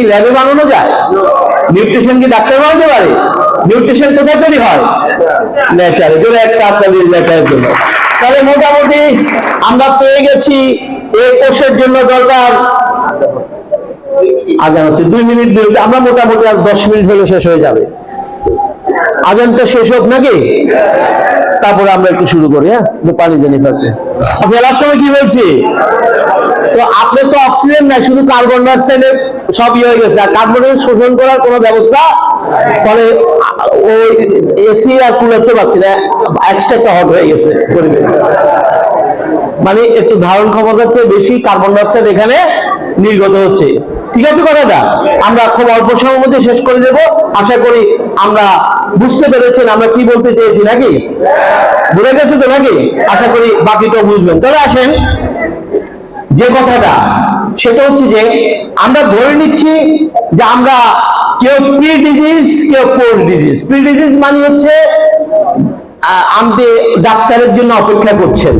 ল্যাবে বানানো যায়? নিউট্রিশন কি ডাক্তার বানাতে পারে? নিউট্রিশন কোথায় তৈরি হয়? নেচারে। ধরে একটা আপনাদের নেচারের জন্য। তাহলে মোটামুটি আমরা পেয়ে গেছি এই কোর্সের জন্য দরকার আজান হচ্ছে 2 মিনিট বিরতি, আমরা মোটামুটি আর 10 মিনিট হলে শেষ হয়ে যাবে। আজানটা শেষ হোক নাকি, তারপরে আমরা একটু শুরু করি। হ্যাঁ, পানি জানি ফেলতে ফেলার সময় কি বলছি, তো আপনার তো অক্সিজেন নাই, শুধু কার্বন ডাইঅক্সাইডের সব হয়ে গেছে, আর কার্বন ডাইঅক্সাইড শোষণ করার কোনো ব্যবস্থা, ফলে ওই এসি আর কুলারতে পারছি না, এক্সট্রা একটা হট হয়ে গেছে পরিবেশ। মানে একটু ধারণ ক্ষমতার চেয়ে বেশি কার্বন ডাইঅক্সাইড এখানে নির্গত হচ্ছে। ঠিক আছে কথাটা? আমরা খুব অল্প সময়ের মধ্যে শেষ করে দেব। আশা করি আমরা বুঝতে পেরেছেন আমরা কি বলতে চেয়েছি, নাকি বুঝে গেছে তো নাকি? আশা করি বাকিটাও বুঝবেন। তাহলে আসেন, যে কথাটা সেটা হচ্ছে যে আমরা ধরে নিচ্ছি যে আমরা কেউ প্রি ডিজিজ, কেউ পোস্ট ডিজিজ। প্রি ডিজিজ মানে হচ্ছে আপনি ডাক্তারের জন্য অপেক্ষা করছেন,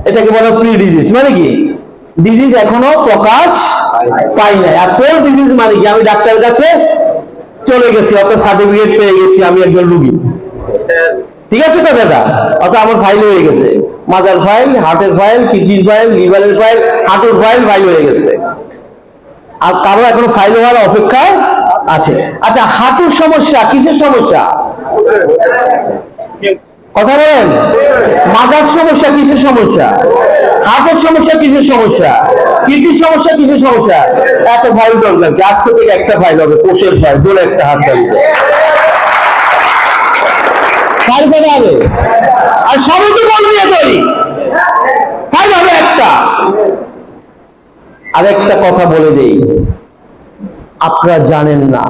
এটাকে বলা প্রি ডিজিজ। মানে কি, ডিজিজ এখনো প্রকাশ পাই নাই। আর পোস্ট ডিজিজ মানে কি, আমি ডাক্তারের কাছে চলে গেছি, অত সার্টিফিকেট পেয়ে গেছি, আমি একজন রোগী। ঠিক আছে কথাটা? অত আমার ফাইল হয়ে গেছে, মাজার ফাইল, হার্টের ফাইল, কিডনির ফাইল, লিভারের ফাইল, হাঁটুর ফাইল হয়ে গেছে, আর কারো এখনো ফাইল হওয়ার অপেক্ষায় আছে। আচ্ছা, হাঁটুর সমস্যা কিসের সমস্যা? কথা বলেন। মাজার সমস্যা কিসের সমস্যা? হার্টের সমস্যা কিসের সমস্যা? কিডনির সমস্যা কিসের সমস্যা? এত ফাইল দরকার কি? আজকে থেকে একটা ফাইল হবে, কোষের ফাইল, দূরে একটা হাত দাঁড়িয়ে ফাইল করা হবে, আর সবই তো বল দিয়ে তৈরি, ফাইল হবে একটা। আরেকটা কথা বলে দেই, আপনারা জানেন না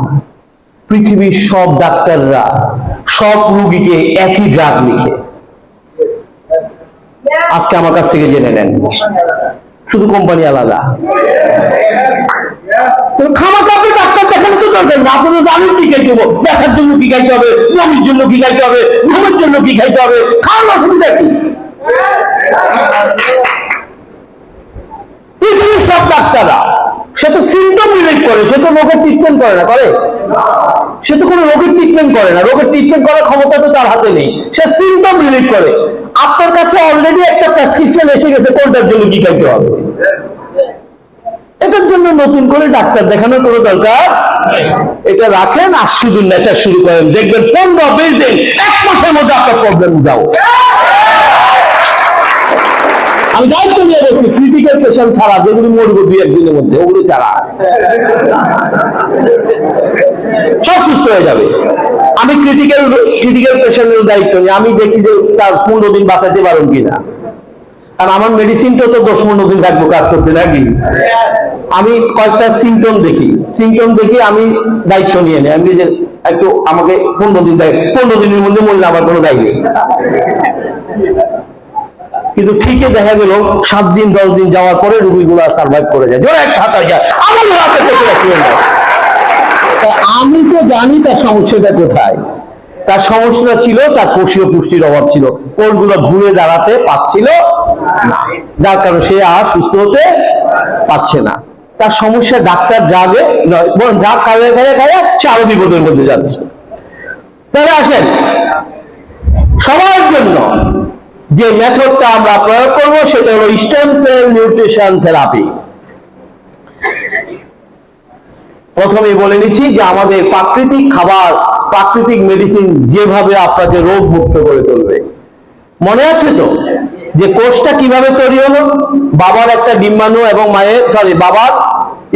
পৃথিবীর সব ডাক্তাররা সব রোগীকে একই ড্রাগ লিখে। আজকে আমার কাছ থেকে জেনে নেন, শুধু কোম্পানি আলাদা। খামাখা আপনি ডাক্তার দেখানো তো দরকার না, আপনি জানেন কি খাইতে হবে, দেখার জন্য কি খাইতে হবে, জমির জন্য কি খাইতে হবে, ঘুমের জন্য কি খাইতে হবে, খাওয়ার অসুবিধা কি? পৃথিবীর সব ডাক্তাররা, সে তো সিমটম রিলেট করে, সে তো রোগের ট্রিটমেন্ট করে না, করে? সে তো কোনো রোগের ট্রিটমেন্ট করে না, রোগের ট্রিটমেন্ট করার ক্ষমতা তো তার হাতে নেই, সে সিমটম রিলেট করে। আপনার কাছে অলরেডি একটা প্রেসক্রিপশন এসে গেছে কোনটার জন্য কি খাইতে হবে, এটার জন্য নতুন করে ডাক্তার দেখানোর কোনো দরকার। এটা রাখেন আর শুধু নেচার শুরু করেন, দেখবেন 15-20 দিন, 1 মাসের মধ্যে আপনার প্রবলেম যাও। আমি দায়িত্ব নিয়ে রেখেছি, ক্রিটিক্যাল পেশেন্ট ছাড়া, যেগুলি মরবে 2-1 দিনের মধ্যে, ওগুলো ছাড়া সব সুস্থ হয়ে যাবে। আমি ক্রিটিক্যাল পেশেন্টের দায়িত্ব নিই, আমি দেখি যে তার 15 দিন বাঁচাতে পারুন কিনা, আর আমার মেডিসিনটা তো 10-15 দিন থাকবো কাজ করতে, নাকি? আমি কয়েকটা সিমটম দেখি, আমি দায়িত্ব নিয়ে নিই, আমি যে একটু আমাকে 15 দিন দেয়, 15 দিনের মধ্যে মরলে আমার কোনো দায় নেই। কিন্তু ঠিকই দেখা গেল 7 দিন 10 দিন যাওয়ার পরে রোগীগুলো সার্ভাইভ করে যায়, জোরে একটা হাত যায়, আমার হাতে থেকে রাখিয়ে নেয়। আমি তো জানি তার সমস্যাটা কোথায়। তার সমস্যা ছিল তার কোষীয় পুষ্টির অভাব ছিল, কোষগুলো ঘুরে দাঁড়াতে পারছিল না, যার কারণে সে আর সুস্থ হতে পারছে না। তার সমস্যা ডাক্তার ড্রাগে নয়, বরং ড্রাগ খাইয়ে সে আরো বিপদের মধ্যে যাচ্ছে। তাহলে আসেন, সবার জন্য যে মেথডটা আমরা প্রয়োগ করব সেটা হলো স্টেম সেল নিউট্রিশন থেরাপি। প্রথমে বলে নিচ্ছি যে আমাদের প্রাকৃতিক খাবার, প্রাকৃতিক মেডিসিন যেভাবে আপনাকে রোগ মুক্ত করে তুলবে। মনে আছে তো যে কোষটা কিভাবে তৈরি হলো? বাবার একটা ডিম্বাণু এবং বাবার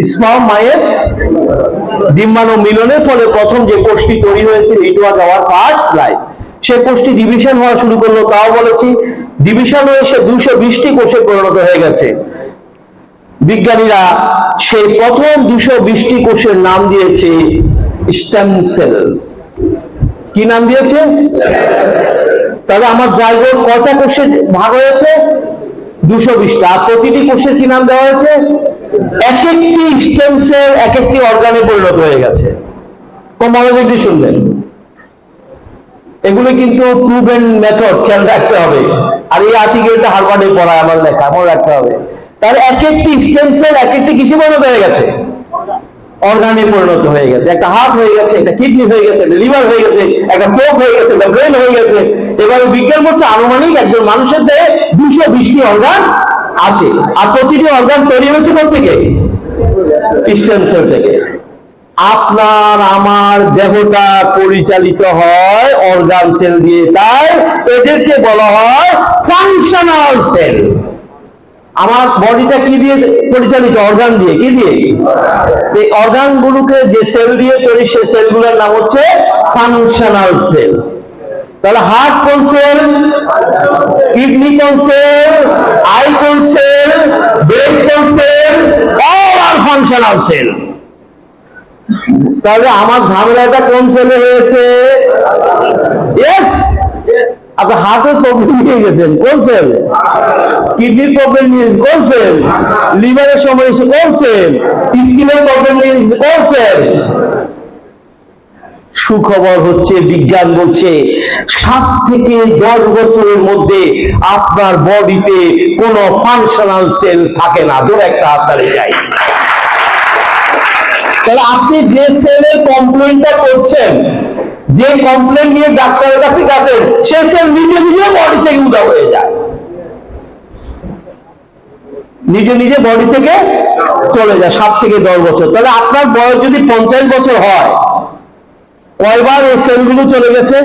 স্পার্ম, মায়ের ডিম্বাণু মিলনের ফলে প্রথম যে কোষটি তৈরি হয়েছিল, it was our first life. সে কোষটি ডিভিশন হওয়া শুরু করলো, তাও বলেছি ডিভিশন হয়ে সে 220টি কোষে পরিণত হয়ে গেছে। বিজ্ঞানীরা সেই প্রথম 220টি কোষের নাম দিয়েছে স্টেম সেল। কি নাম দিয়েছে? তাহলে আমার জায়গার কয়টা কোষে ভাগ হয়েছে? 220টা। আর প্রতিটি কোষের কি নাম দেওয়া হয়েছে? এক একটি স্টেম সেল এক একটি অর্গানে পরিণত হয়ে গেছে। কম মনোযোগ দিয়ে শুনবেন, এগুলো কিন্তু প্রুভেন মেথড, খেয়াল রাখতে হবে। আর এই আর্টিকেলটা হার্ভার্ডে পড়ায় আমার লেখা, মনে রাখতে হবে। তাহলে এক একটি স্টেম সেল এক একটি কিসে পরিণত হয়ে গেছে? অর্গানে পরিণত হয়ে গেছে, একটা হার্ট হয়ে গেছে, একটা কিডনি হয়ে গেছে, একটা লিভার হয়ে গেছে, একটা চোখ হয়ে গেছে, একটা ব্রেন হয়ে গেছে। এবার বিজ্ঞান বলছে আনুমানিক একজন মানুষের দেহে 220টি অর্গান আছে, আর প্রতিটি অর্গান তৈরি হয়েছে কোথা থেকে? স্টেম সেল থেকে। আপনার আমার দেহটা পরিচালিত হয় অর্গান সেল দিয়ে, তাই এদেরকে বলা হয় ফাংশনাল সেল। আমার বডিটা কি দিয়ে পরিচালিত? অর্গান দিয়ে। কি দিয়ে? এই অর্গান গুলোকে যে সেল দিয়ে তৈরি, সে সেলগুলোর নাম হচ্ছে ফাংশনাল সেল। তাহলে হার্ট কোন সেল, কিডনি কোন সেল, আই কোন সেল, ব্রেন কোন সেল, অল আর ফাংশনাল সেল। তাহলে আমার ঝামেলাটা কোন সেলে হয়েছে? ইয়েস, আপনি হার্টের প্রবলেম নিয়ে গেছেন, কোন সেল? কিডনির প্রবলেম নিয়ে কোন সেল? লিভারের সমস্যা কোন সেল? স্কিনের প্রবলেম নিয়ে কোন সেল? সুখবর হচ্ছে বিজ্ঞান বলছে 7 থেকে 10 বছরের মধ্যে আপনার বডিতে কোনো ফাংশনাল সেল থাকে না। ধরে একটা হাততালি চাই। তাহলে আপনি যে সেলের কমপ্লেনটা করছেন, যে কমপ্লেন নিয়ে ডাক্তারের কাছে গেছেন, সে সেল নিজে নিজে বডি থেকে উঠা হয়ে যায়, নিজে নিজে বডি থেকে চলে যায় 7 থেকে 10 বছর। তাহলে আপনার বয়স যদি 50 বছর হয়, কয়বার এই সেলগুলো চলে গেছে?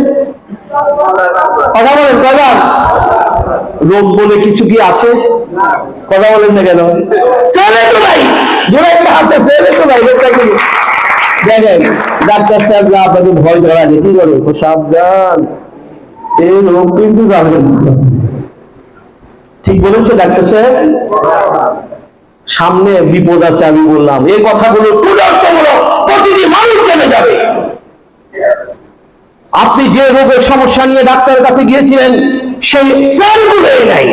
কথা বলেন, কয়বার? রোগ বলে কিছু কি আছে? কথা বলেন না কেন? সেলে তো নাই, জোরে একটা হাতে সেলে তো নাই। লোকটা কি দেখেন, ডাক্তার সাহেবরা আপনাকে ভয় ধরা যে কি করে, সাবধান, এই রোগ কিন্তু জানবেন। ঠিক বলেছে ডাক্তার সাহেব, সামনে বিপদ আছে। আমি বললাম এই কথাগুলো প্রতিটি মানুষ জেনে যাবে। আপনি যে রোগের সমস্যা নিয়ে ডাক্তারের কাছে গিয়েছিলেন, সেই সেলগুলোই নাই।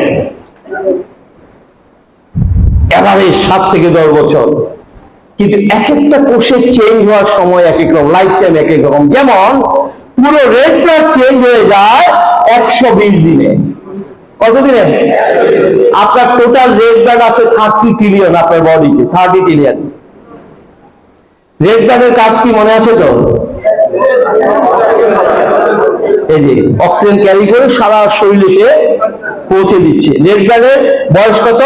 এবারে 7 থেকে 10 বছর, কিন্তু এক একটা কোষের চেঞ্জ হওয়ার সময় এক এক রকম, লাইফ টাইম এক এক রকম। যেমন পুরো রেড ব্লাড চেঞ্জ হয়ে যায় 120 দিনে। কতদিনে? আপনার টোটাল রেড ব্লাড আছে 30 ট্রিলিয়ন আপনার বডিতে, 30 ট্রিলিয়ন। রেড ব্লাডের কাজ কি মনে আছে তো? এই যে অক্সিজেন ক্যারি করে সারা শরীরে সে পৌঁছে দিচ্ছে। রেড ব্লাডের বয়স কত?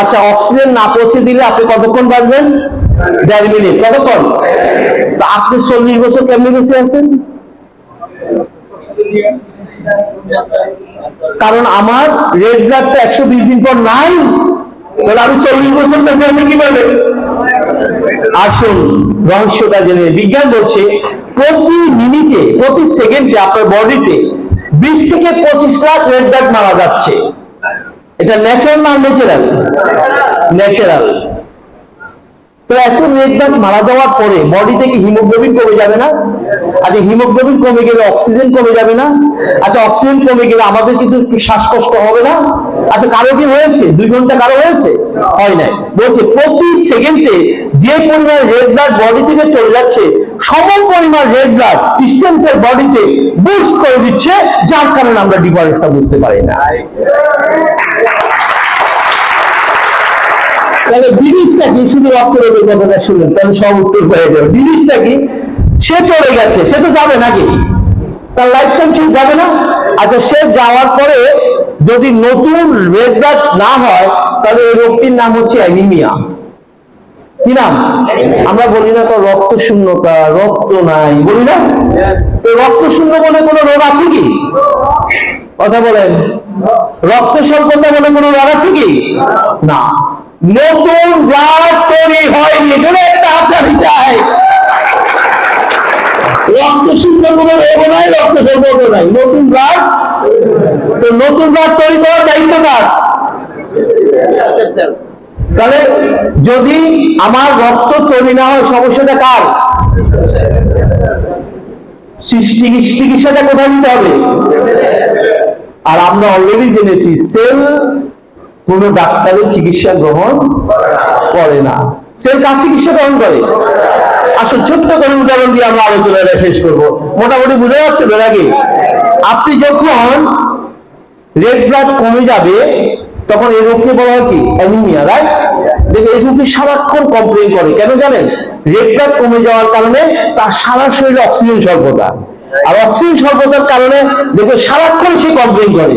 আচ্ছা, অক্সিজেন না পৌঁছে দিলে আপনি কতক্ষণ বাঁচবেন? 1.5 মিনিট। কতক্ষণ? তো আপনি 40 বছর কেমনি বেঁচে আছেন? কারণ আমার রেড ব্লাডটা 120 দিন পর নাই। তাহলে আমি 40 বছর বেঁচে আছি কিভাবে? আসুন রহস্যটা জেনে। বিজ্ঞান বলছে প্রতি মিনিটে, প্রতি সেকেন্ডে আপনার বডিতে 20 থেকে 25 লাখ রেড ব্লাড মারা যাচ্ছে। এটা ন্যাচারাল না ন্যাচারাল? ন্যাচারাল। তো এত রেড ব্লাড মারা যাওয়ার পরে বডি থেকে হিমোগ্লোবিন কমে যাবে না? আচ্ছা, হিমোগ্লোবিন কমে গেলে অক্সিজেন কমে যাবে না? আচ্ছা, অক্সিজেন কমে গেলে আমাদের কিন্তু একটু শ্বাসকষ্ট হবে না? আচ্ছা, কারো কি হয়েছে? 2 ঘন্টা কারো হয়েছে? হয় নাই। বলছে প্রতি সেকেন্ডে যে পরিমাণ রেড ব্লাড বডি থেকে চলে যাচ্ছে, সম পরিমাণ রেড ব্লাড স্টেম সেল বডিতে বুস্ট করে দিচ্ছে, যার কারণে আমরা ডিফারেন্সটা বুঝতে পারি না। তাহলে জিনিসটা কি? শুধু রক্তের কথাটা শুনুন, তাহলে সব উত্তর হয়ে যাবে। জিনিসটা কি? সে চলে গেছে, সে তো যাবে নাকি? তার লাইফ টাইম সে যাবে না? আচ্ছা, সে যাওয়ার পরে যদি নতুন রেড ব্লাড না হয়, তাহলে এই রোগটির নাম হচ্ছে অ্যানিমিয়া। কি নাম? আমরা বলি না তো রক্ত শূন্যতা, রক্ত নাই, বলি না? তো রক্ত শূন্য বলে কোনো রোগ আছে কি? কথা বলেন। রক্ত স্বল্পতা বলে কোনো রোগ আছে কি? না। নতুন ব্লাড তৈরি হয়নি। একটা হাততালি চাই। রক্ত শূন্য কোনো রোগ নাই, রক্ত স্বল্পতা নাই, নতুন ব্লাড। তো নতুন ব্লাড তৈরি করার দায়িত্ব কার? তাহলে যদি আমার রক্ত তৈরি না হয়, সমস্যাটা কার? চিকিৎসাটা কোথায় নিতে হবে? আর আমরা অলরেডি জেনেছি সেল কোন ডাক্তারের চিকিৎসা গ্রহণ করে না। সেল কার চিকিৎসা গ্রহণ করে? আসলে ছোট্ট করে উদাহরণ দিয়ে আমরা আলোচনাটা শেষ করবো। মোটামুটি বুঝে যাচ্ছে নাকি? আপনি যখন রেড ব্লাড কমে যাবে, তখন এই রোগকে বলা হয় কি অ্যানিমিয়া, রাইট? দেখে এই রোগী সারাক্ষণ কমপ্লেন করে, কেন জানেন? রেড ব্লাড কমে যাওয়ার কারণে তার সারা শরীরে অক্সিজেন স্বল্পতা, আর অক্সিজেন স্বল্পতার কারণে দেখে সারাক্ষণ সে কমপ্লেন করে,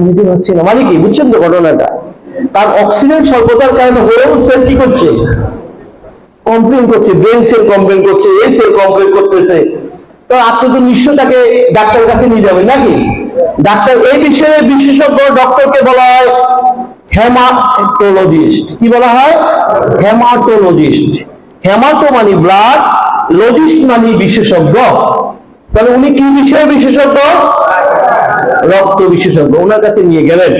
নিতে পারছে না। মানে কি বুঝছেন তো ঘটনাটা? তার অক্সিজেন স্বল্পতার কারণে হরমোন সেল কি করছে? কমপ্লেন করছে, ব্রেন সেল কমপ্লেন করছে, এই সেল কমপ্লেন করতেছে। তো আপনি তো নিশ্চয় তাকে ডাক্তারের কাছে নিয়ে যাবেন নাকি? ডাক্তার এই বিষয়ে বিশেষজ্ঞ ডক্টরকে বলা হয় হেমাটোলজিস্ট। কি বলা হয়? হেমাটোলজিস্ট। হেমাটো মানে ব্লাড, লজিস্ট মানে বিশেষজ্ঞ। তাহলে উনি কি বিষয়ে বিশেষজ্ঞ? রক্ত বিশেষজ্ঞ। ওনার কাছে নিয়ে গেলেন।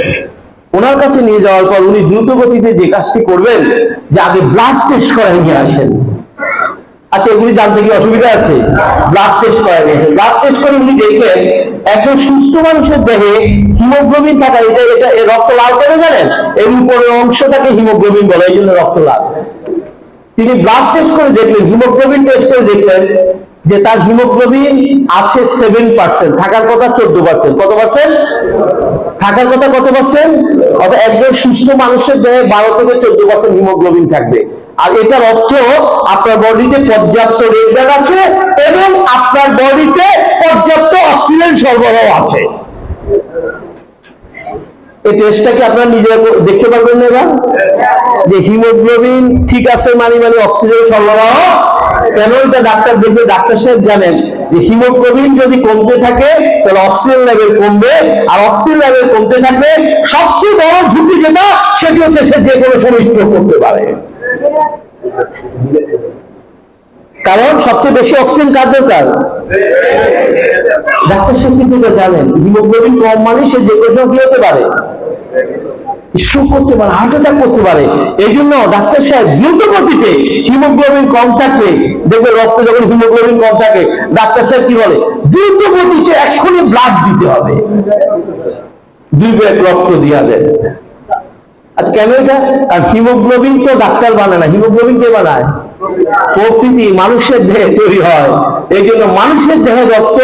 ওনার কাছে নিয়ে যাওয়ার পর উনি দ্রুত গতিতে যে কাজটি করবেন যে আগে ব্লাড টেস্ট করাই নিয়ে আসেন। আচ্ছা, এগুলি জানতে কি অসুবিধা আছে? ব্লাড টেস্ট করাই নিয়েছেন। ব্লাড টেস্ট করে উনি দেখলেন একজন সুস্থ মানুষের দেহে হিমোগ্লোবিন থাকা, এটা রক্ত লাল কেন জানেন? এর উপরের অংশটাকে হিমোগ্লোবিন বলে, এই জন্য রক্ত লাল। তিনি ব্লাড টেস্ট করে দেখলেন, হিমোগ্লোবিন টেস্ট করে দেখলেন যে তার হিমোগ্লোবিন আছে 7%, থাকার কথা 14%। কত পার্সেন্ট থাকার কথা? কত পার্সেন্ট? অর্থাৎ একজন সুস্থ মানুষের দেহে 12 থেকে 14% হিমোগ্লোবিন থাকবে। আর এটার অর্থ আপনার বডিতে পর্যাপ্ত রেড ব্লাড আছে এবং আপনার বডিতে পর্যাপ্ত অক্সিজেন সরবরাহ আছে। এই টেস্টটা কি আপনারা নিজেরা দেখতে পারবেন না এবার? যে হিমোগ্লোবিন ঠিক আছে মানে অক্সিজেন সরবরাহ। কেন এটা ডাক্তার দেখবে? ডাক্তার সাহেব জানেন যে হিমোগ্লোবিন যদি কমতে থাকে তাহলে অক্সিজেন লেভেল কমবে, আর অক্সিজেন লেভেল কমতে থাকলে সবচেয়ে বড় ঝুঁকি যেটা, সেটি হচ্ছে সে যে কোনো সময় স্ট্রোক করতে পারে। কারণ সবচেয়ে বেশি অক্সিজেন কার দরকার? ডাক্তার সাহেব কিন্তু জানেন হিমোগ্লোবিন কম মানে সে যে কোনো সময় কি হতে পারে? স্ট্রোক করতে পারে, হার্ট অ্যাটাক করতে পারে। এই জন্য ডাক্তার সাহেব দ্রুত গতিতে, হিমোগ্লোবিন কম থাকলে দেখবে রক্তে যখন হিমোগ্লোবিন কম থাকে ডাক্তার সাহেব কি বলে? দ্রুত গতিতে এক্ষুনি ব্লাড দিতে হবে, 2 ব্যাগ রক্ত দিয়া দেয়। আচ্ছা, কেন এটা? কারণ হিমোগ্লোবিন তো ডাক্তার বানায় না, হিমোগ্লোবিন কে বানায়? প্রকৃতি, মানুষের দেহে তৈরি হয়। এই জন্য মানুষের দেহে রক্ত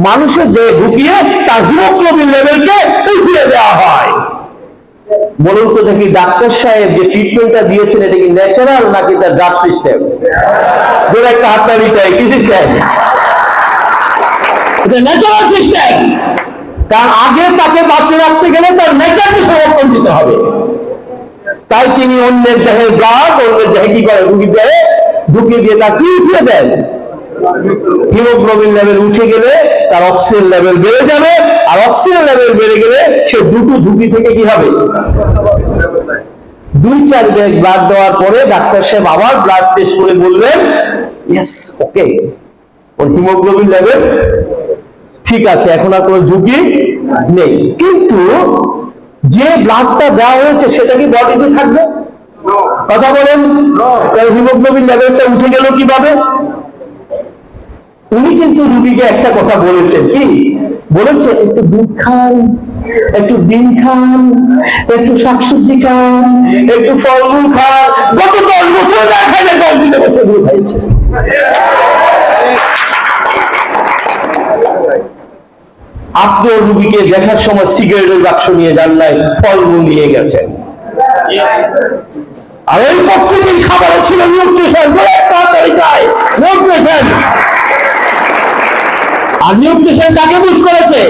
মানুষের দেহে ঢুকিয়ে তার হিমোগ্লোবিন লেভেলকে উঠিয়ে দেওয়া হয়। বলুন তো দেখি, ডাক্তার সাহেব যে ট্রিটমেন্টটা দিয়েছেন এটা কি ন্যাচারাল নাকি তার ড্রাগ সিস্টেম? ধরে একটা হাততালি চাই। কি সিস্টেম? এটা ন্যাচারাল সিস্টেম। কারণ আগে তাকে বাঁচিয়ে রাখতে গেলে তার নেচারকে সমর্থন দিতে হবে। তাই তিনি অন্যের দেহে ব্লাড, অন্যের দেহে কি করে? রুগীর দেহে ঢুকিয়ে দিয়ে তার কি উঠিয়ে দেন? হিমোগ্লোবিন লেভেল উঠে গেলে তার অক্সিজেন লেভেল বেড়ে যাবে, আর অক্সিজেন লেভেল বেড়ে গেলে সে দুটো ঝুঁকি থেকে কি হবে? 2-4 ব্যাগ ব্লাড দেওয়ার পরে ডাক্তার সাহেব আবার ব্লাড টেস্ট করে বলবেন ইয়েস, ওকে, ওর হিমোগ্লোবিন লেভেল ঠিক আছে, এখন আর কোনো ঝুঁকি নেই। কিন্তু যে ব্লাডটা দেওয়া হয়েছে সেটা কি বডিতে থাকবে? কথা বলেন। হিমোগ্লোবিন লেভেলটা উঠে গেল কিভাবে? উনি কিন্তু রুগীকে একটা কথা বলেছেন। কি বলেছে? একটু দুধ খান, একটু ডিম খান, একটু শাকসবজি খান, একটু ফলমূল খান। গত 10 বছর না খাই না, 10 দিনে বছর দিয়ে খাইছে। আপনিও রুগীকে দেখার সময় সিগারেটের বাক্স নিয়ে যান নাই, ফলমূল নিয়ে গেছেন। আর ওই প্রত্যেকদিন খাবারে ছিল নিউট্রিশন, তাড়াতাড়ি চাই নিউট্রিশন। আর নিউট্রিশন কাকে পুশ করেছে?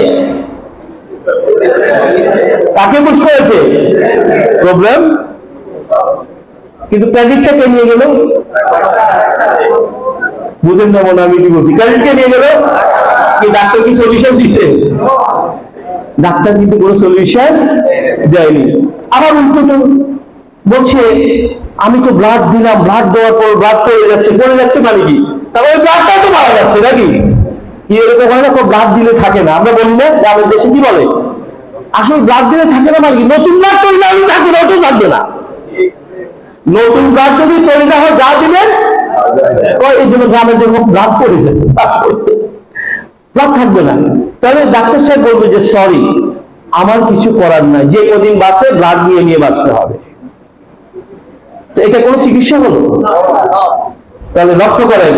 কাকে পুশ করেছে? প্রবলেম। কিন্তু ক্রেডিটটা কে নিয়ে গেল? বুঝেন না মনে আমি কি বলছি? ক্রেডিটকে নিয়ে গেল কি? ডাক্তার কি সলিউশন দিছে? ডাক্তার কিন্তু কোনো সলিউশন দেয়নি। আবার উল্টো বলছে আমি তো ব্লাড দিলাম, ব্লাড দেওয়ার পর ব্লাড পড়ে যাচ্ছে মানে কি? তাহলে ওই ব্লাডটা তো মারা যাচ্ছে নাকি? কি এরকম হয় না? ব্লাড দিলে থাকে না। আমরা বলি না আমাদের দেশে কি বলে? আসলে ব্লাড দিলে থাকে না মানে কি? নতুন ব্লাড তৈরি না হলে থাকবে, নতুন থাকবে না। নতুন ব্লাড যদি তৈরি না হয় যা দিবেন, এই জন্য গ্রামের জন্য ব্লাড পড়ে যাবে, ব্লাড থাকবে না। তাহলে ডাক্তার সাহেব বলবে যে সরি, আমার কিছু করার নাই, যে কদিন বাঁচে ব্লাড নিয়ে বাঁচতে হবে। তো এটা কোনো চিকিৎসা হলো? তাহলে লক্ষ্য করেন,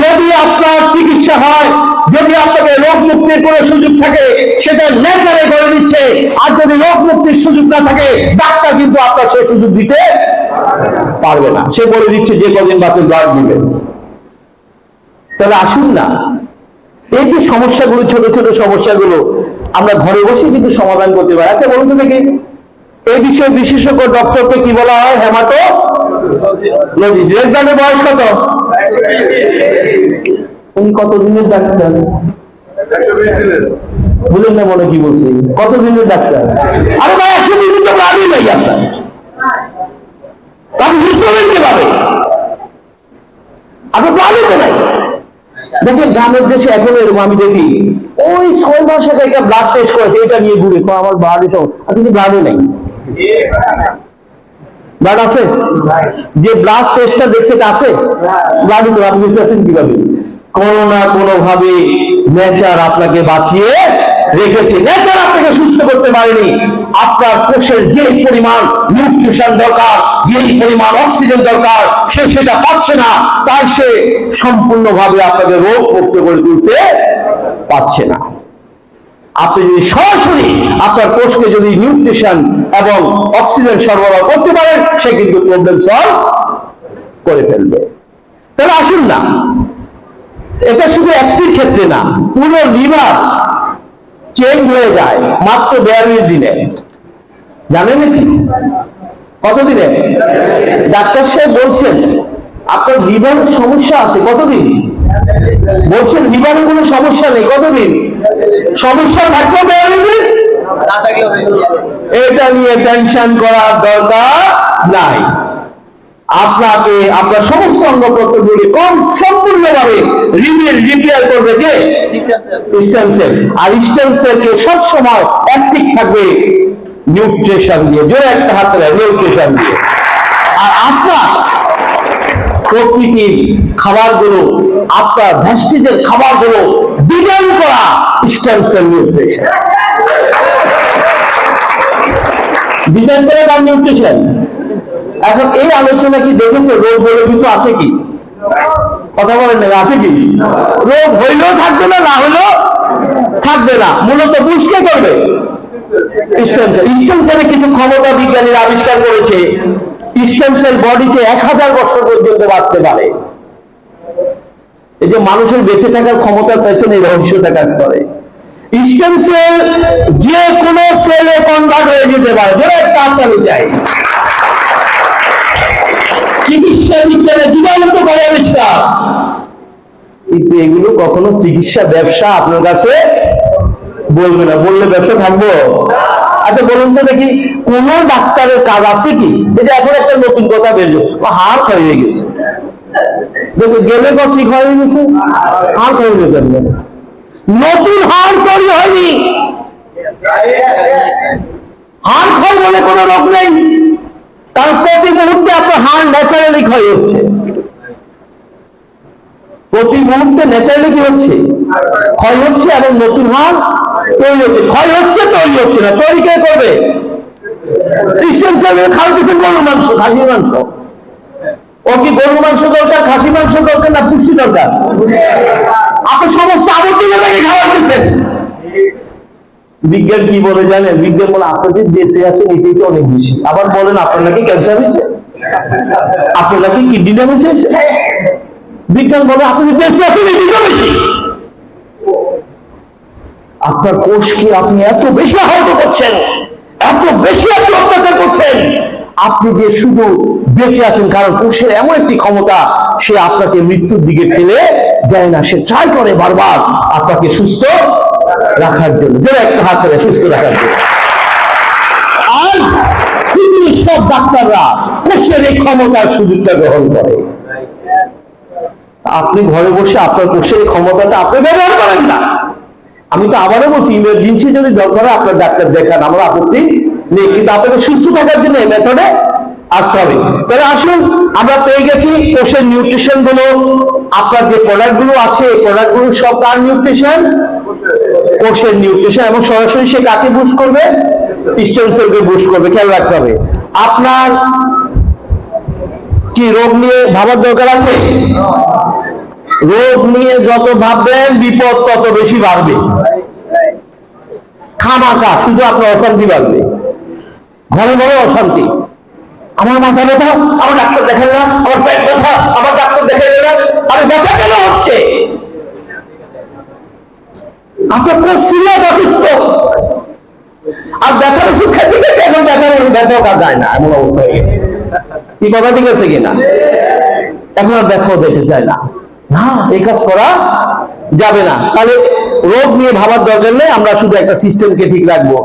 যদি আপনার চিকিৎসা হয় যদি আপনাকে রোগ মুক্তির কোনো সুযোগ থাকে সেটা নেচারে করে দিচ্ছে, আর যদি রোগ মুক্তির সুযোগ না থাকে ডাক্তার কিন্তু আপনার সেই সুযোগ দিতে পারবে না। সে বলে দিচ্ছে যে কদিন বাঁচে ব্লাড দিবেন। তাহলে আসুন না, এই যে সমস্যাগুলো, ছোট ছোট সমস্যাগুলো আমরা ঘরে বসে কিন্তু সমাধান করতে পারি। আচ্ছা বলুন তো দেখি, এই বিষয়ে বিশেষজ্ঞ ডক্টরকে কি বলা হয়? হেমাটোলজিস্ট। রেডগার্ডের বয়স কত? উনি কতদিনের ডাক্তার? বুঝলেন না মনে কি বলছি? কতদিনের ডাক্তার? আরে ভাই 120 দিন তো ব্লাডই নাই আপনার, আপনি সুস্থ হবেন কিভাবে? আপনার ব্লাডই তো নাই। দেখেন গ্রামের দেশে এখন এরকম আমি দেখি, ওই 6 মাস আগে একটা ব্লাড টেস্ট করেছে, এটা নিয়ে ঘুরে আমার ব্লাড এসব, আর কিন্তু ব্লাডও নেই। ব্লাড আছে? যে ব্লাড টেস্টটা দেখছে এটা আছে? ব্লাডই তো। আপনি বুঝতে আছেন কিভাবে? কোনো না কোনো ভাবে নেচার আপনাকে বাঁচিয়ে রেখেছে। নেচার আপনাকে সুস্থ করতে পারেনি। আপনার কোষের যে পরিমাণ নিউট্রিশন দরকার, যে পরিমাণ অক্সিজেন দরকার, সে সেটা পাচ্ছে না, তাই সে সম্পূর্ণভাবে আপনাকে রোগ মুক্ত করে তুলতে পারছে না। আপনি যদি সরাসরি আপনার কোষকে যদি নিউট্রিশন এবং অক্সিজেন সরবরাহ করতে পারেন, সে কিন্তু প্রবলেম সলভ করে ফেলবে। তাহলে আসুন না, এটা শুধু একটি ক্ষেত্রে না, পুরো লিভার চেঞ্জ হয়ে যায় মাত্র 42 দিনে। জানেন নাকি কতদিনে? ডাক্তার সাহেব বলছেন আপনার লিভারের সমস্যা আছে, কতদিন? বলছেন লিভারের কোনো সমস্যা নেই, কতদিন? সমস্যা থাকলেও 42 দিন। এটা নিয়ে টেনশন করার দরকার নাই। আপনাকে আপনার সমস্ত অঙ্গ প্রত্যঙ্গগুলি সম্পূর্ণভাবে রিপেয়ার করবে কে? Stem cell. আর স্টেম সেলকে সবসময় অ্যাক্টিভ থাকবে নিউট্রিশন দিয়ে। জোরে একটা হাত দেয়, নিউট্রিশন দিয়ে। আর আপনার প্রকৃতির খাবারগুলো, আপনার ভেস্টিজের খাবারগুলো ডিজাইন করা স্টেম সেল নিউট্রিশন, ডিজাইন করে তার নিউট্রিশন। এখন এই আলোচনা কি দেখেছে রোগ বলে কিছু আছে কি? কথা বলেন না, আছে কি? রোগ হইলেও থাকবে না, না হইলেও থাকবে না। মূলত বুঝকে করবে স্টেম সেল। স্টেম সেলে কিছু ক্ষমতা বিজ্ঞানীরা আবিষ্কার করেছে। স্টেম সেল বডিতে 1000 বছর পর্যন্ত বাঁচতে পারে। এই যে মানুষের বেঁচে থাকার ক্ষমতার পেছনে এই রহস্যটা কাজ করে। স্টেম সেল যে কোনো সেলে কনভার্ট হয়ে যেতে পারে। যেটা একটা আত্মানি চাই, চিকিৎসা বিজ্ঞানে দিবালিত করে আবিষ্কার। কিন্তু এগুলো কখনো চিকিৎসা ব্যবসা আপনার কাছে বলবে না, বললে ব্যবসা থাকবো। আচ্ছা বলুন তো দেখি, কোন ডাক্তারের কাজ আছে কি? এই যে এখন একটা নতুন কথা বেরো, হাড় ক্ষয়ে গেছে, দেখো গেলে বা ঠিক হয়ে গেছে, হাড় ক্ষয়ে গেছে, নতুন হাড় তৈরি হয়নি। হাড় ক্ষয় বলে কোনো রোগ নেই, কারণ প্রতি মুহূর্তে আপনার হাড় ন্যাচারালি ক্ষয় হচ্ছে। প্রতি মুহূর্তে ন্যাচারালি কি হচ্ছে? ক্ষয় হচ্ছে, এবং নতুন হাড় তৈরি হচ্ছে। ক্ষয় হচ্ছে, তৈরি হচ্ছে না। তৈরি কে করবে? স্টেম সেল খাওয়াইতেছেন গরুর মাংস, খাসির মাংস। ও কি গরুর মাংস দরকার, খাসি মাংস দরকার, না পুষ্টি দরকার? আপনি সমস্ত আবর্জনাটাকে খাওয়াইতেছেন। বিজ্ঞান কি বলে জানেন? বিজ্ঞান বলে আপনার যে দেশে আছেন এটাই তো অনেক বেশি। আবার বলেন আপনার নাকি ক্যান্সার হয়েছে, আপনার নাকি কিডনি ড্যামেজ হয়েছে। বিজ্ঞান বলে আপনি যে দেশে আছেন এটাই তো বেশি। আপনার কোষকে আপনি এত বেশি আহত করছেন, এত বেশি আপনি অত্যাচার করছেন। আপনি যে শুধু বেঁচে আছেন কারণ কোষের এমন একটি ক্ষমতা, সে আপনাকে মৃত্যুর দিকে ঠেলে দেয় না। সে ট্রাই করে বারবার আপনাকে সুস্থ রাখার জন্য, যেন একটা হাত ধরে সুস্থ রাখার জন্য। আর পৃথিবীর সব ডাক্তাররা কোষের এই ক্ষমতার সুযোগটা গ্রহণ করে। আপনি ঘরে বসে আপনার কোষের ক্ষমতাটা আপনি ব্যবহার করেন না। আমি তো আবারও বলছি, ইমার্জেন্সি যদি দরকার হয় আপনার ডাক্তার দেখান, আমরা আপত্তি নেই, কিন্তু আপনাকে সুস্থ থাকার জন্য এই মেথডে আসতে হবে। তাহলে আসুন, আমরা পেয়ে গেছি কোষের নিউট্রিশন গুলো। আপনার যে প্রোডাক্ট গুলো আছে, এই প্রোডাক্ট গুলো সব কার নিউট্রিশন? কোষের নিউট্রিশন। এবং সরাসরি সে কাকে বুস্ট করবে? স্টেম সেলকে বুস্ট করবে। খেয়াল রাখতে হবে। আপনার কি রোগ নিয়ে ভাবার দরকার আছে? রোগ নিয়ে যত ভাববেন বিপদ তত বেশি বাড়বে। খামাখা শুধু আপনার অশান্তি বাড়বে, ঘরে ঘরে অশান্তি। আমার মাথা ব্যথা, আমার ডাক্তার দেখেন না, আমার পেট ব্যথা, আমার ডাক্তার দেখেন না। আরে ব্যথা কেন হচ্ছে? আপনার খুব সিরিয়াস অসুস্থ, আর ব্যথার ওষুধ খেতে খেতে এখন ব্যথাও কাজ যায় না, এমন অবস্থা হয়ে গেছে। কি কথা ঠিক আছে কিনা? এখন আর ব্যথাও যেতে চায় না। না, এই কাজ করা যাবে না। তাহলে রোগ নিয়ে ভাবার দরকার নেই, আমরা শুধু একটা সিস্টেমকে ঠিক রাখবো।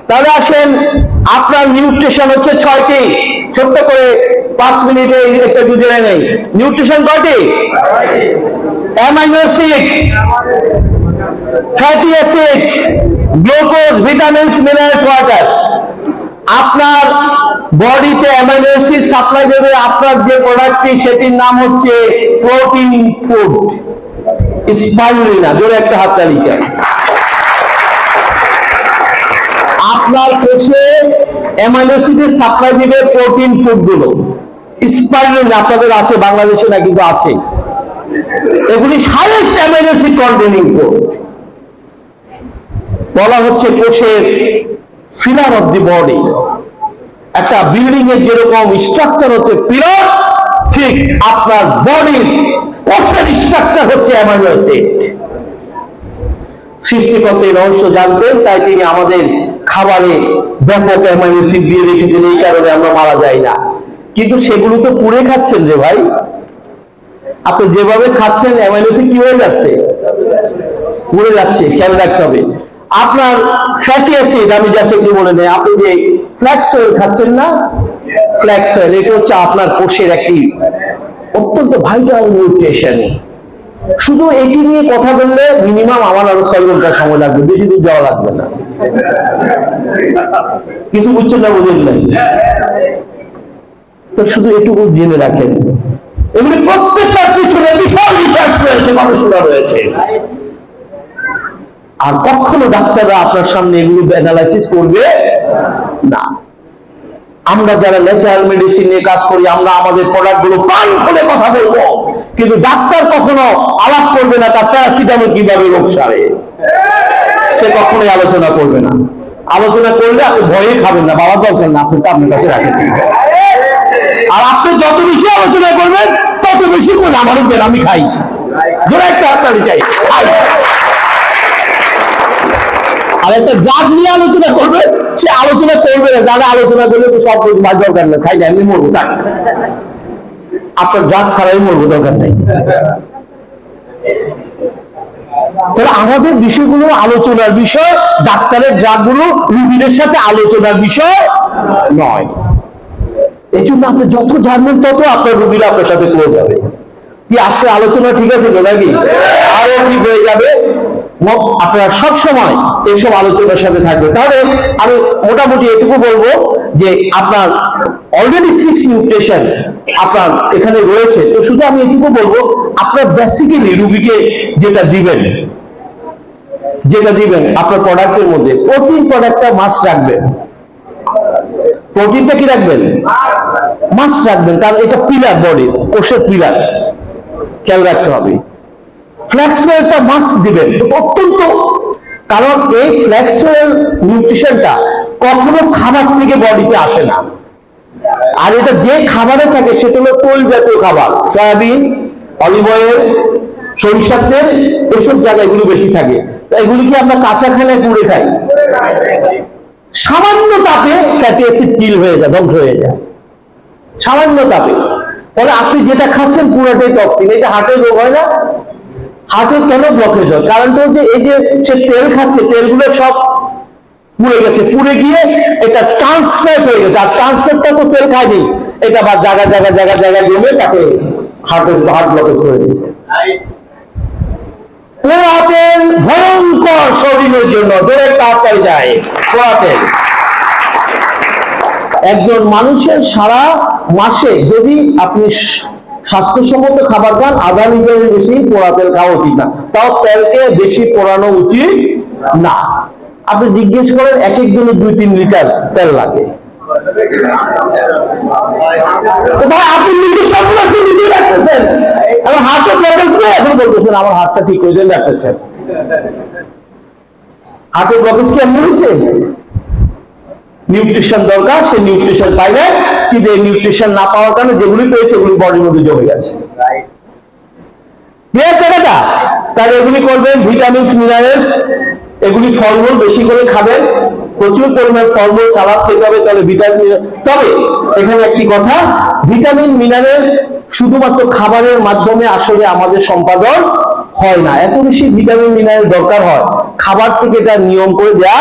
তাহলে আসেন, আপনার নিউট্রিশন হচ্ছে 6টি। ছোট্ট করে 5 মিনিটে একটা জেনে নেই। নিউট্রিশন কয়টি? Amino acid, fatty acid, glucose, vitamins, minerals, water. আপনার বডিতে অ্যামাইনো অ্যাসিড সাপ্লাই দেবে আপনার যে প্রোডাক্টটি, সেটির নাম হচ্ছে প্রোটিন ফুড। স্পাইরুলিনা, জোরে একটা হাততালি চাই। আপনার কোষে অ্যামাইনো অ্যাসিডের সাপ্লাই দিবে প্রোটিন ফুড গুলো। স্পাইরুলিনা আপনাদের আছে, বাংলাদেশে না কিন্তু আছে। এগুলি highest amino acid containing food. বলা হচ্ছে কোষের পিলার অফ দি বডি। একটা বিল্ডিং এর যেরকম স্ট্রাকচার হচ্ছে পিলার, ঠিক আপনার বডির কোষের স্ট্রাকচার হচ্ছে অ্যামাইনো অ্যাসিড। সৃষ্টিকর্তা এই রহস্য জানতেন, তাই তিনি আমাদের খাবারে ব্যাপক অ্যামাইনো অ্যাসিড দিয়ে রেখেছেন। এই কারণে আমরা মারা যাই না। কিন্তু সেগুলো তো পুড়ে খাচ্ছেন রে ভাই। আপনি যেভাবে খাচ্ছেন অ্যামাইনো অ্যাসিড কি হয়ে যাচ্ছে? পুড়ে যাচ্ছে। খেয়াল রাখতে হবে। আপনার ফ্যাটি অ্যাসিড, আমি জাস্ট একটু বলে নেই, আপনি যে ফ্ল্যাক্স অয়েল খাচ্ছেন না, ফ্ল্যাক্স অয়েল, এটা হচ্ছে আপনার কোষের একটি অত্যন্ত ভাইটাল নিউট্রিশন। শুধু এটি নিয়ে কথা বললে মিনিমাম আমার আরো 6 ঘন্টা সময় লাগবে, বেশি দূর যাওয়া লাগবে না। কিছু বুঝছেন না? বুঝেন নাই তো শুধু এটুকু জেনে রাখেন, এগুলি প্রত্যেকটার পিছনে বিশাল রিসার্চ রয়েছে, গবেষণা রয়েছে। আর কখনো ডাক্তাররা আপনার সামনে এগুলো অ্যানালাইসিস করবে না। আমরা যারা ন্যাচারাল মেডিসিন নিয়ে কাজ করি, আমরা আমাদের প্রোডাক্ট গুলো প্রাণ খুলে কথা বলবো, কিন্তু ডাক্তার কখনো আলাপ করবে না তার প্যারাসিটামল কিভাবে রোগ সারে, সে কখনোই আলোচনা করবে না। আলোচনা করলে আপনি ভয়ে খাবেন না, বাবার দরকার না, আপনি আপনার কাছে রাখেন। আর আপনি যত বেশি আলোচনা করবেন তত বেশি করে আমারও দেন, আমি খাই, ধরে একটা হাততালি চাই, খাই। আর একটা জাত নিয়ে আলোচনা করবে, সে আলোচনা করবে না, যারা আলোচনা করলে তো সব দরকার নেই, খাই যায়, আমি মরবো, তাই আপনার জাত ছাড়াই মরবো, দরকার নেই। তাহলে আমাদের বিষয়গুলো আলোচনার বিষয়, ডাক্তারের জাতগুলো রোগীদের সাথে আলোচনার বিষয় নয়। এই জন্য আপনি যত জানবেন তত আপনার রোগীরা আপনার সাথে ক্লোজ হবে। কি আজকে আলোচনা ঠিক আছে তো নাকি? আরো ঠিক হয়ে যাবে। আপনারা সব সময় এইসব আলোচনার সাথে থাকবে। তাহলে আমি মোটামুটি এটুকু বলবো যে আপনার অলরেডি 6 নিউট্রিশন আপনার এখানে রয়েছে। তো শুধু আমি এটুকু বলবো, আপনার বেসিক্যালি রোগীকে যেটা দিবেন আপনার প্রোডাক্টের মধ্যে প্রোটিন প্রোডাক্টটা মাস্ট রাখবেন। প্রোটিনটা কি রাখবেন? মাস্ট রাখবেন, কারণ এটা পিলার, বডি কোষের পিলার, খেয়াল রাখতে হবে। ফ্ল্যাক্স অয়েলটা মাস্ট দিবেন অত্যন্ত, কারণ এই ফ্ল্যাক্স অয়েল নিউট্রিশনটা কখনো খাবার থেকে বডিতে আসে না। আর এটা যে খাবারে থাকে সেটা হলো তৈল জাতীয় খাবার, সয়াবিন, অলিভ অয়েল, সরিষার তেল, এসব জায়গায় এগুলো বেশি থাকে। এগুলি কি আমরা কাঁচা খাই না পুড়ে খাই? সামান্য তাপে ফ্যাটি অ্যাসিড কিল হয়ে যায়, ধ্বংস হয়ে যায় সামান্য তাপে। ফলে আপনি যেটা খাচ্ছেন পুরোটাই টক্সিন। এটা হার্টের রোগ হয় না? হার্টে কেন ব্লকেজ হয়? কারণটা হচ্ছে এই যে সে তেল খাচ্ছে, তেলগুলো সব পুড়ে গেছে, পুড়ে গিয়ে এটা ট্রান্সফার হয়ে গেছে। আর ট্রান্সফারটা তো সেল খায়নি, এটা বা জায়গায় জমে তাকে হার্ট ব্লকেজ করে দিয়েছে। পোড়া তেল ভয়ঙ্কর শরীরের জন্য, ধরে তাড়াতাড়ি যায় পোড়া তেল। একজন মানুষের সারা মাসে যদি আপনি স্বাস্থ্যসম্মত খাবার খান, আধা লিটারের বেশি পোড়া তেল খাওয়া উচিত না। তাও তেলকে বেশি পোড়ানো উচিত না। আপনি জিজ্ঞেস করেন, এক একজনের 2-3 লিটার তেল লাগে। ভাই আপনি নিজে সবগুলো নিজে রাখতেছেন, আমার হাতটা ব্লকেজ করে এখন বলতেছেন আমার হাতটা ঠিক হয়ে যায় রাখতেছেন। হাতের ব্লকেজ কি এমন হয়েছে? নিউট্রিশন দরকার, সে নিউট্রিশন পাই না, কিন্তু এই নিউট্রিশন না পাওয়ার কারণে যেগুলি পেয়েছে এগুলি বডির মধ্যে জমে গেছে। তাহলে এগুলি করবেন ভিটামিনস মিনারেলস, এগুলি ফলমূল বেশি করে খাবেন, প্রচুর পরিমাণ ফলমূল সালাদ খেতে হবে, তাহলে ভিটামিন। তবে এখানে একটি কথা, ভিটামিন মিনারেল শুধুমাত্র খাবারের মাধ্যমে আসলে আমাদের সম্পাদন হয় না, এত বেশি ভিটামিন মিনারেল দরকার হয় খাবার থেকে এটা নিয়ম করে দেওয়া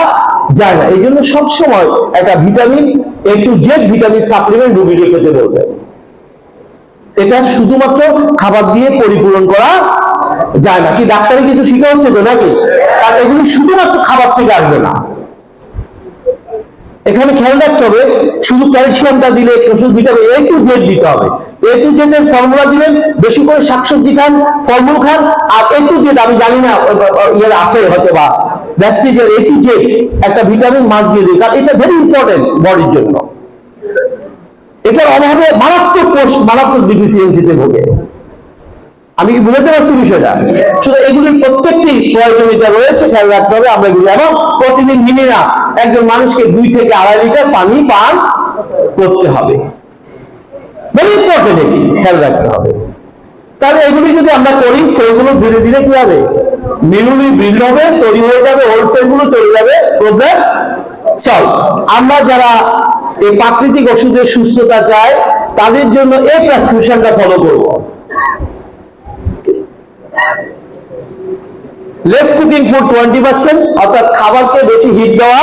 যায় না। এই জন্য সবসময় একটা vitamin A to Z vitamin supplement রোগীকে খেতে বলবে। এটা শুধুমাত্র খাবার দিয়ে পরিপূরণ করা যায় না। কি ডাক্তারে কিছু শিখা হচ্ছে তো নাকি? আর এগুলি শুধুমাত্র খাবার থেকে আসবে না, এখানে খেয়াল রাখতে হবে শুধু ক্যালসিয়ামটা দিলে, শুধু ভিটামিন A to Z দিতে হবে। A to Z এর ফর্মুলা দিবেন, বেশি করে শাকসবজি খান, ফলমূল খান। আর A to Z আমি জানি না ইয়ের আছে হয়তো বা ভ্যাস্টিজের A to Z একটা ভিটামিন মাছ দিয়ে দিই, কারণ এটা ভেরি ইম্পর্টেন্ট বডির জন্য। এটার অভাবে মারাত্মক ডিফিসিয়েন্সিতে ভোগে। আমি কি বুঝতে পারছি বিষয়টা? শুধু এগুলির প্রত্যেকটি প্রয়োজনীয়তা রয়েছে, খেয়াল রাখতে হবে আমরা এগুলি। এবং প্রতিদিন মিনিমাম একজন মানুষকে 2 থেকে 2.5 লিটার পানি পান করতে হবে, ভেরি ইম্পর্টেন্ট, এটি খেয়াল রাখতে হবে। তাহলে এগুলি যদি আমরা করি, সেগুলো ধীরে ধীরে কি হবে, মিলুলি বিল্ড হবে, তৈরি হয়ে যাবে, হোলসেল গুলো চলে যাবে, প্রবলেম সলভ। আমরা যারা এই প্রাকৃতিক ওষুধের সুস্থতা চাই, তাদের জন্য এই প্রেসক্রিপশনটা ফলো করব। লেস কুকিং ফুড 20%, অর্থাৎ খাবারকে বেশি হিট দেওয়া।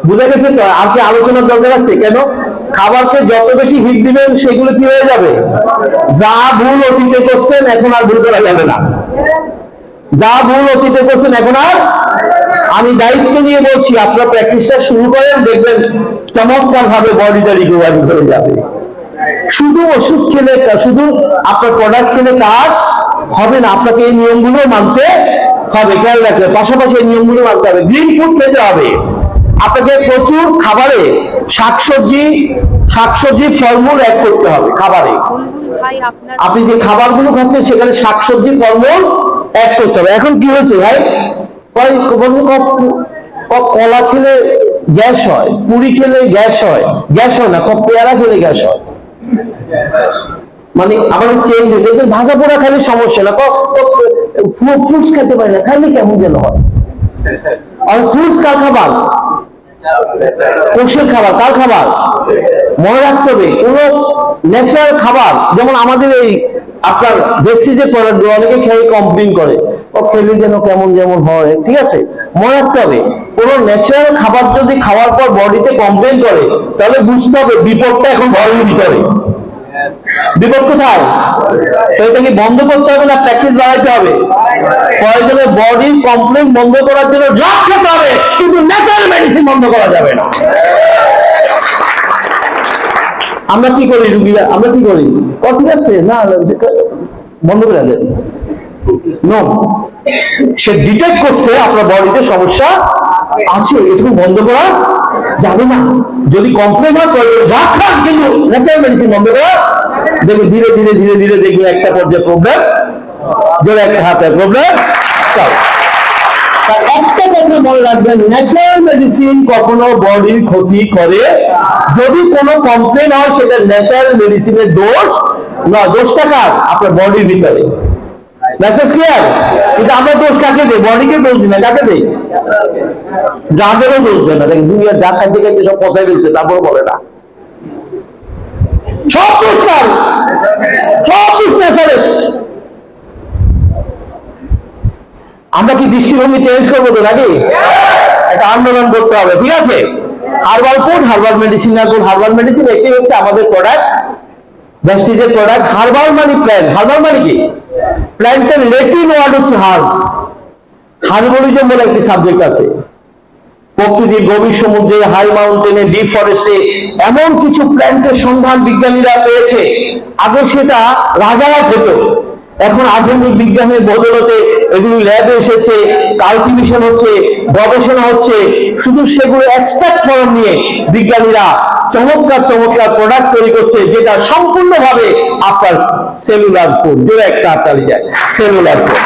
বুঝে গেছে তো? আর কি আলোচনার দরকার আছে? কেন? খাবারকে যত বেশি হিট দিবেন সেগুলো কি হয়ে যাবে, যা ভুল অতীতে করছেন এখন আর ভুল করা যাবে না। যা ভুল অতীতে করছেন এখন আর, আমি দায়িত্ব নিয়ে বলছি, আপনার প্র্যাকটিসটা শুরু করেন, দেখবেন চমৎকার ভাবে বডিটা রিকভারি হয়ে যাবে। শুধু ওষুধ খেলে, শুধু আপনার প্রোডাক্ট খেলে কাজ হবে না, আপনাকে এই নিয়মগুলো মানতে হবে। খেয়াল রাখবে, পাশাপাশি এই নিয়মগুলো মানতে হবে। গ্রিন ফুড খেতে হবে, আপনাকে প্রচুর খাবারে শাকসবজি ফলমূল অ্যাড করতে হবে খাবারে। আপনি যে খাবারগুলো খাচ্ছেন সেখানে শাকসবজি ফলমূল অ্যাড করতে হবে। এখন কি হয়েছে ভাই, কলা খেলে গ্যাস হয়, পুরি খেলে গ্যাস হয়, গ্যাস হয় না, পেয়ারা খেলে গ্যাস হয়, মানে আবার চেঞ্জ হয়ে যায়। ভাজা পোড়া খালি সমস্যা না, ফ্রুটস খেতে পারি না, খালি কেমন যেন হয়। আর ফ্রুটস কার খাবার? কোষের খাবার। কার খাবার? মনে রাখতে হবে, কোন ন্যাচারাল খাবার, যেমন আমাদের এই আপনার ভেস্টিজের প্রোডাক্ট অনেকে খেয়ে কমপ্লেইন করে, ও খেলে যেন কেমন যেমন হয়, ঠিক আছে? মনে রাখতে হবে, কোন ন্যাচারাল খাবার যদি খাওয়ার পর বডিতে কমপ্লেইন করে, তাহলে বুঝতে হবে বিপদটা এখন ঘরের ভিতরে। বিপদ কোথায়? তো এটা কি বন্ধ করতে হবে না প্র্যাকটিস বাড়াইতে হবে? প্রয়োজনে বডির কমপ্লেইন বন্ধ করার জন্য ড্রাগ খেতে হবে, কিন্তু ন্যাচারাল মেডিসিন বন্ধ করা যাবে না। আমরা কি করি রুগীরা, আমরা কি করি, ঠিক আছে না বন্ধ করে দেন, নো, সে ডিটেক্ট করছে আপনার বডিতে সমস্যা আছে, এটুকু বন্ধ করা যাবে না। যদি কমপ্লেন হয় ড্রাগ খান, কিন্তু ন্যাচারাল মেডিসিন বন্ধ করা। দেখুন ধীরে ধীরে ধীরে ধীরে দেখবেন একটা পর্যায়ে প্রবলেম, ধরে একটা হাতে প্রবলেম। একটা কথা মনে রাখবেন, ন্যাচারাল মেডিসিন কখনো বডির ক্ষতি করে। যদি কোনো কমপ্লেন হয় সেটা ন্যাচারাল মেডিসিনের দোষ না, দোষটা কার? আপনার বডির ভিতরে। Message clear? কিন্তু আমরা দোষ কাকে দেই? বডিকে দোষ দিই না, কাকে দেই? ড্রাগেরও দোষ দেয় না। দেখেন দুনিয়ার ড্রাগ খাইতে খাইতে সব পচাই ফেলছে, তারপর বলে না। সব দোষ কার? সব দোষ ন্যাচারাল। আমরা কি দৃষ্টিভঙ্গি চেঞ্জ করবো তো নাকি? একটা আন্দোলন করতে হবে, ঠিক আছে? হার্বাল ফুড, হার্বাল মেডিসিন না ফুড, হার্বাল মেডিসিন এটি হচ্ছে আমাদের প্রোডাক্ট, ভেস্টিজের প্রোডাক্ট। হার্বাল মানে প্ল্যান্ট, হার্বাল মানে কি? প্ল্যান্টের ল্যাটিন ওয়ার্ড হচ্ছে হার্বস। হার্বোরিজম বলে একটি সাবজেক্ট আছে। প্রকৃতির গভীর সমুদ্রে, হাই মাউন্টেনে, ডিপ ফরেস্টে এমন কিছু প্ল্যান্টের সন্ধান বিজ্ঞানীরা পেয়েছে। আগে সেটা রাজারা খেত, এখন আধুনিক বিজ্ঞানের বদলতে এগুলি ল্যাবে এসেছে, কাল্টিভেশন হচ্ছে, গবেষণা হচ্ছে, শুধু সেগুলো এক্সট্রাক্ট ফর্ম নিয়ে বিজ্ঞানীরা চমৎকার চমৎকার প্রোডাক্ট তৈরি করছে, যেটা সম্পূর্ণভাবে আপনার সেলুলার ফুড, যে একটা হাততালি যায়, সেলুলার ফুড।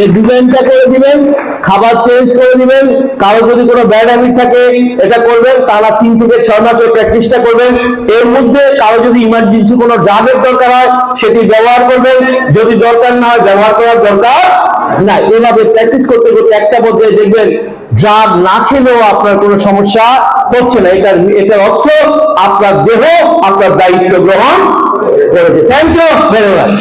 এই ডিজাইনটা করে দিবেন, খাবার চেঞ্জ করে দিবেন, কারো যদি কোনো ব্যাড হ্যাবিট থাকে এটা করবেন, তারা 3 থেকে 6 মাস ওই প্র্যাকটিসটা করবেন। এর মধ্যে কারো যদি ইমার্জেন্সি কোনো ড্রাগের দরকার হয় সেটি ব্যবহার করবেন, যদি দরকার না হয় ব্যবহার করার দরকার না। এভাবে প্র্যাকটিস করতে করতে একটা পর্যায়ে দেখবেন ড্রাগ না খেলেও আপনার কোনো সমস্যা হচ্ছে না। এটার অর্থ আপনার দেহ আপনার দায়িত্ব গ্রহণ করেছে। Thank you very much.